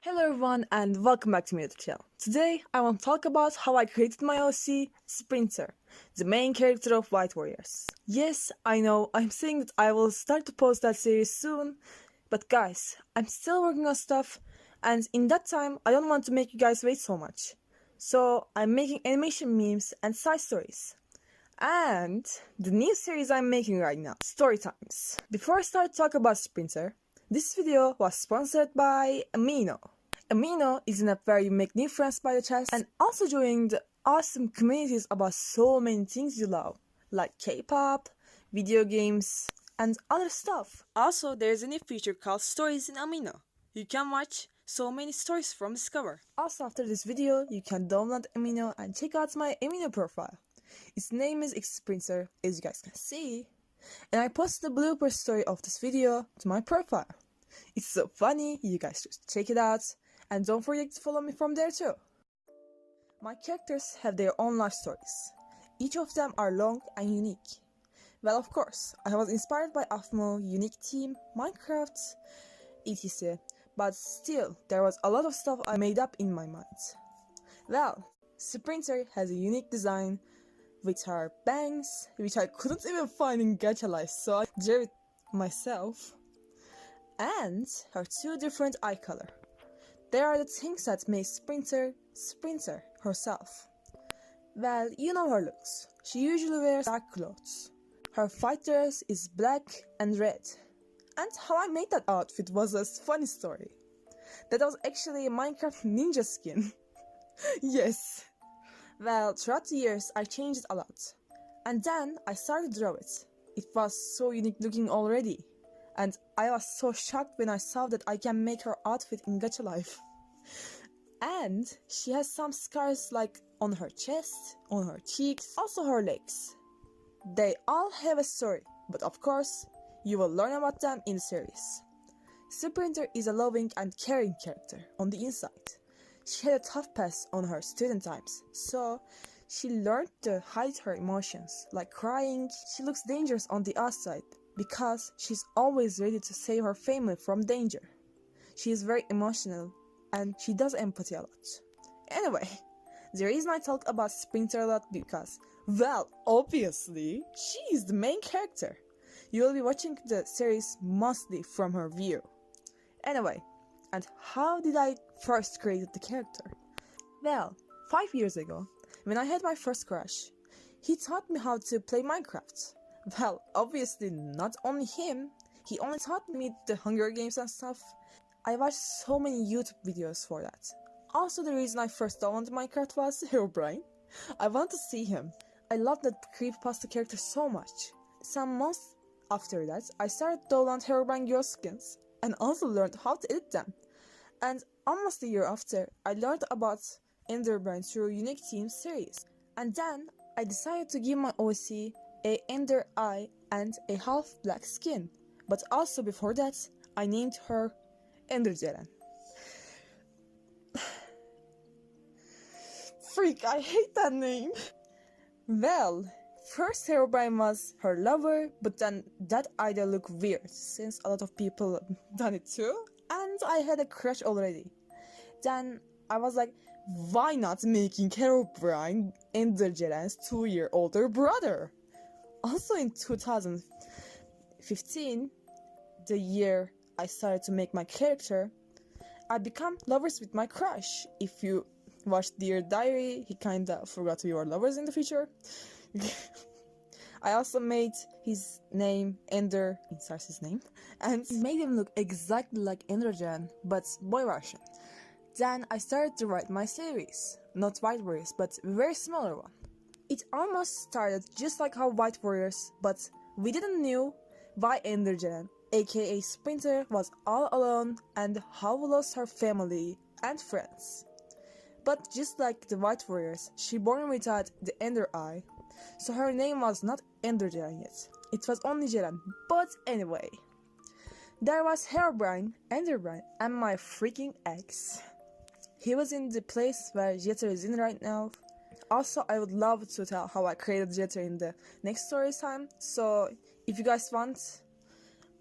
Hello everyone and welcome back to MineImator channel. Today I want to talk about how I created my OC, Sprinter, the main character of White Warriors. Yes, I know, I'm saying that I will start to post that series soon, but guys, I'm still working on stuff and in that time I don't want to make you guys wait so much. So I'm making animation memes and side stories. And the new series I'm making right now, StoryTimes. Before I start to talk about Sprinter, this video was sponsored by Amino. Amino is an app where you make new friends by the chat and also join the awesome communities about so many things you love, like K-pop, video games, and other stuff. Also, there's a new feature called Stories in Amino. You can watch so many stories from Discover. Also, after this video, you can download Amino and check out my Amino profile. Its name is Sprinter, as you guys can see. And I posted the blooper story of this video to my profile. It's so funny, you guys just check it out. And don't forget to follow me from there too. My characters have their own life stories. Each of them are long and unique. Well, of course, I was inspired by AFMO, Unique Team, Minecraft, etc. But still, there was a lot of stuff I made up in my mind. Well, Sprinter has a unique design with her bangs, which I couldn't even find in Gacha life, so I drew it myself. And her two different eye color. They are the things that make Sprinter herself. Well, you know her looks. She usually wears dark clothes. Her fight dress is black and red. And how I made that outfit was a funny story. That was actually a Minecraft ninja skin. Yes. Well, throughout the years I changed it a lot. And then I started to draw it. It was so unique looking already. And I was so shocked when I saw that I can make her outfit in Gacha life. And she has some scars like on her chest, on her cheeks, also her legs. They all have a story, but of course, you will learn about them in the series. Sprinter is a loving and caring character on the inside. She had a tough past on her student times, so she learned to hide her emotions, like crying. She looks dangerous on the outside, because she's always ready to save her family from danger. She is very emotional and she does empathy a lot. Anyway, the reason I talk about Sprinter a lot because, well, obviously, she is the main character. You will be watching the series mostly from her view. Anyway, and how did I first create the character? Well, 5 years ago, when I had my first crush, he taught me how to play Minecraft. Well, obviously not only him, he only taught me the Hunger Games and stuff. I watched so many YouTube videos for that. Also, the reason I first downloaded Minecraft was Herobrine. I wanted to see him. I loved that creepypasta character so much. Some months after that, I started to download Herobrine girl skins and also learned how to edit them. And almost a year after, I learned about EnderCeren through Unique Team series. And then, I decided to give my OC a ender eye and a half black skin, but also before that I named her EnderCeren. Freak, I hate that name. Well, first Herobrine was her lover, but then that idea looked weird since a lot of people done it too, and I had a crush already. Then I was like, why not making Herobrine EnderCeren's 2-year older brother? Also in 2015, the year I started to make my character, I became lovers with my crush. If you watched Dear Diary, he kinda forgot we were lovers in the future. I also made his name Ender, inside his name, and made him look exactly like EnderCeren, but boy version. Then I started to write my series, not White Warriors, but a very smaller one. It almost started just like how White Warriors, but we didn't know why EnderCeren, aka Sprinter, was all alone and how we lost her family and friends. But just like the White Warriors, she born without the Ender Eye, so her name was not EnderCeren yet. It was only Ceren. But anyway, there was Herobrine, EnderCeren, and my freaking ex. He was in the place where Jeter is in right now. Also, I would love to tell how I created Jeter in the next story time, so if you guys want,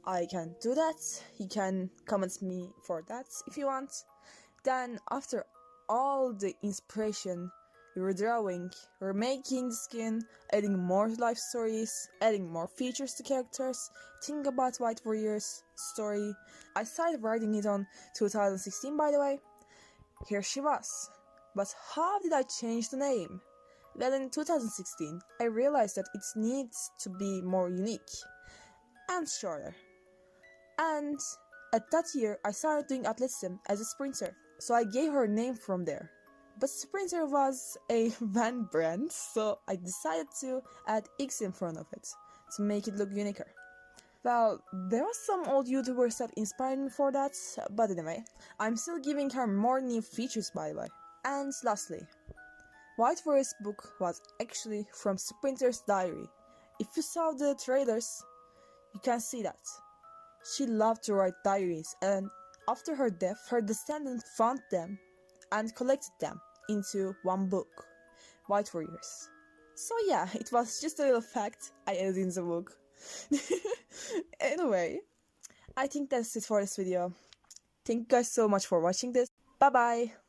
I can do that. You can comment me for that if you want. Then, after all the inspiration, we were drawing, we were making the skin, adding more life stories, adding more features to characters, thinking about White Warrior's story. I started writing it on 2016, by the way. Here she was. But how did I change the name? Well, in 2016, I realized that it needs to be more unique and shorter. And at that year, I started doing athleticism as a sprinter, so I gave her a name from there. But sprinter was a van brand, so I decided to add X in front of it to make it look uniquer. Well, there are some old YouTubers that inspired me for that, but anyway, I'm still giving her more new features, by the way. And lastly, White Warrior's book was actually from Sprinter's diary. If you saw the trailers, you can see that. She loved to write diaries, and after her death, her descendants found them and collected them into one book, White Warriors. So yeah, it was just a little fact I added in the book. Anyway, I think that's it for this video. Thank you guys so much for watching this. Bye bye!